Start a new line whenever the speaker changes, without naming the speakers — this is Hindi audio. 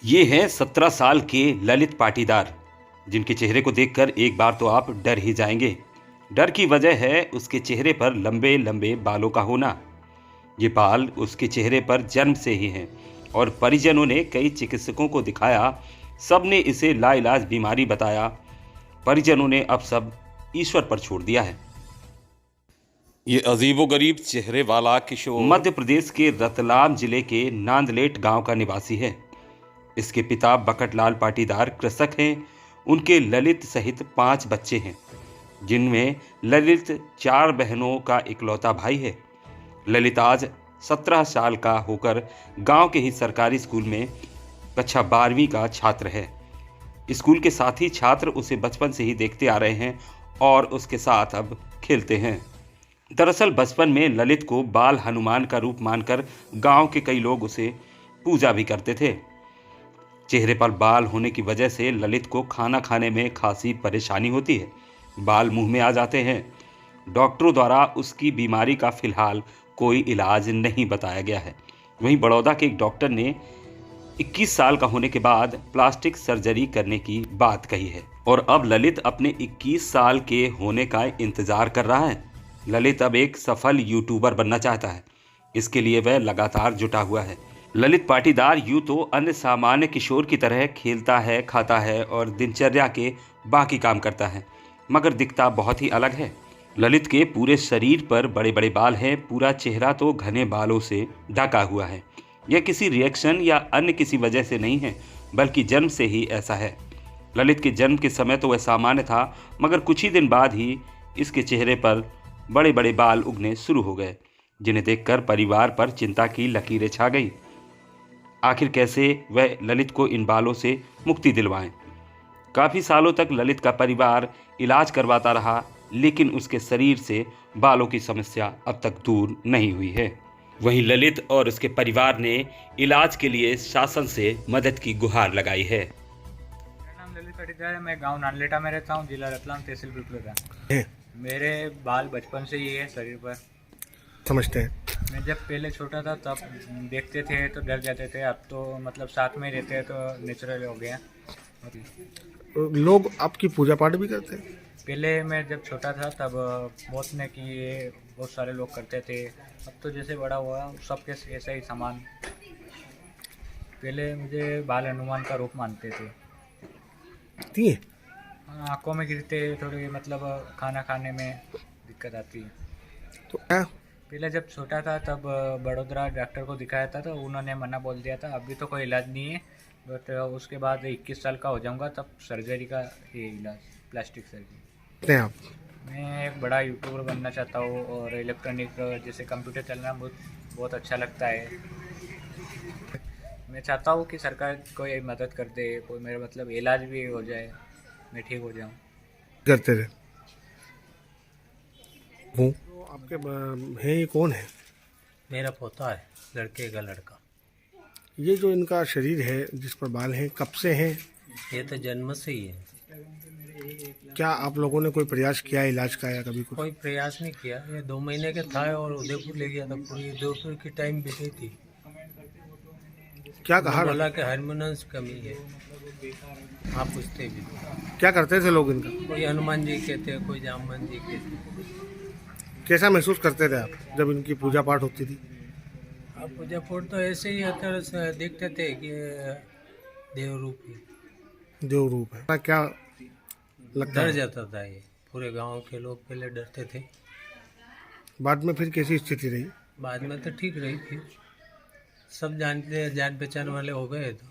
ये हैं 17 साल के ललित पाटीदार, जिनके चेहरे को देखकर एक बार तो आप डर ही जाएंगे। डर की वजह है उसके चेहरे पर लंबे लंबे बालों का होना। ये बाल उसके चेहरे पर जन्म से ही हैं और परिजनों ने कई चिकित्सकों को दिखाया, सबने इसे लाइलाज बीमारी बताया। परिजनों ने अब सब ईश्वर पर छोड़ दिया है। ये अजीबोगरीब चेहरे वाला किशोर मध्य प्रदेश के रतलाम जिले के नांदलेट गांव का निवासी है। इसके पिता बकटलाल पाटीदार कृषक हैं। उनके ललित सहित 5 बच्चे हैं, जिनमें ललित 4 बहनों का इकलौता भाई है। ललित आज 17 साल का होकर गांव के ही सरकारी स्कूल में कक्षा 12वीं का छात्र है। स्कूल के साथी छात्र उसे बचपन से ही देखते आ रहे हैं और उसके साथ अब खेलते हैं। दरअसल बचपन में ललित को बाल हनुमान का रूप मानकर गांव के कई लोग उसे पूजा भी करते थे। चेहरे पर बाल होने की वजह से ललित को खाना खाने में खासी परेशानी होती है। बाल मुंह में आ जाते हैं। डॉक्टरों द्वारा उसकी बीमारी का फिलहाल कोई इलाज नहीं बताया गया है। वहीं बड़ौदा के एक डॉक्टर ने 21 साल का होने के बाद प्लास्टिक सर्जरी करने की बात कही है और अब ललित अपने 21 साल के होने का इंतजार कर रहा है। ललित अब एक सफल यूट्यूबर बनना चाहता है। इसके लिए वह लगातार जुटा हुआ है। ललित पाटीदार यूं तो अन्य सामान्य किशोर की तरह खेलता है, खाता है और दिनचर्या के बाकी काम करता है, मगर दिखता बहुत ही अलग है। ललित के पूरे शरीर पर बड़े बड़े बाल हैं। पूरा चेहरा तो घने बालों से ढका हुआ है। यह किसी रिएक्शन या अन्य किसी वजह से नहीं है, बल्कि जन्म से ही ऐसा है। ललित के जन्म के समय तो वह सामान्य था, मगर कुछ ही दिन बाद ही इसके चेहरे पर बड़े बड़े बाल उगने शुरू हो गए, जिन्हें देखकर परिवार पर चिंता की लकीरें छा गई। आखिर कैसे वह ललित को इन बालों से मुक्ति दिलवाएं? काफ़ी सालों तक ललित का परिवार इलाज करवाता रहा, लेकिन उसके शरीर से बालों की समस्या अब तक दूर नहीं हुई है। वहीं ललित और उसके परिवार ने इलाज के लिए शासन से मदद की गुहार लगाई है।
मेरा नाम ललित पाटीदार है। मैं गांव नानलेटा में रहता हूं, जिला रतलाम, तहसील पिपलोदा। मेरे बाल बचपन से ही है शरीर पर, समझते हैं। मैं जब पहले छोटा था तब देखते थे तो डर जाते थे। अब तो मतलब साथ में रहते हैं तो नेचुरल हो गया।
लोग आपकी पूजा पाठ भी करते हैं?
पहले मैं जब छोटा था तब बहुत ने किए, बहुत सारे लोग करते थे। अब तो जैसे बड़ा हुआ सबके ऐसा ही सामान। पहले मुझे बाल हनुमान का रूप मानते थे। आँखों में गिरते थोड़ी, मतलब खाना खाने में दिक्कत आती है।
तो क्या
पहले जब छोटा था तब बड़ोदरा डॉक्टर को दिखाया था तो उन्होंने मना बोल दिया था, अभी तो कोई इलाज नहीं है। बट उसके बाद 21 साल का हो जाऊंगा तब सर्जरी का ये इलाज, प्लास्टिक सर्जरी।
आप?
मैं एक बड़ा यूट्यूबर बनना चाहता हूँ और इलेक्ट्रॉनिक जैसे कंप्यूटर चलना बहुत अच्छा लगता है। मैं चाहता हूँ कि सरकार कोई मदद कर दे, कोई मेरा मतलब इलाज भी हो जाए, मैं ठीक हो जाऊँ।
करते रहे वो आपके हैं, ये कौन है?
मेरा पोता है, लड़के का लड़का।
ये जो इनका शरीर है जिस पर बाल हैं, कब से हैं?
ये तो जन्म से ही है।
क्या आप लोगों ने कोई प्रयास किया इलाज का या कभी कुछ?
कोई प्रयास नहीं किया। ये 2 महीने का था और उदयपुर ले गया था। पूरी उदयपुर की टाइम बिजी थी।
क्या कहा?
बोला कि हार्मोन्स कमी है। आप पूछते भी
क्या करते थे लोग इनका?
कोई हनुमान जी कहते हैं, कोई जामन जी कहते।
कैसा महसूस करते थे आप जब इनकी पूजा पाठ होती थी?
अब पूजा पाठ तो ऐसे ही तरह से देखते थे कि देव रूप ही,
देव रूप है। क्या लगता
डर
है?
जाता था ये। पूरे गांव के लोग पहले डरते थे।
बाद में फिर कैसी स्थिति रही?
बाद में तो ठीक रही। फिर सब जानते, जान पहचान वाले हो गए तो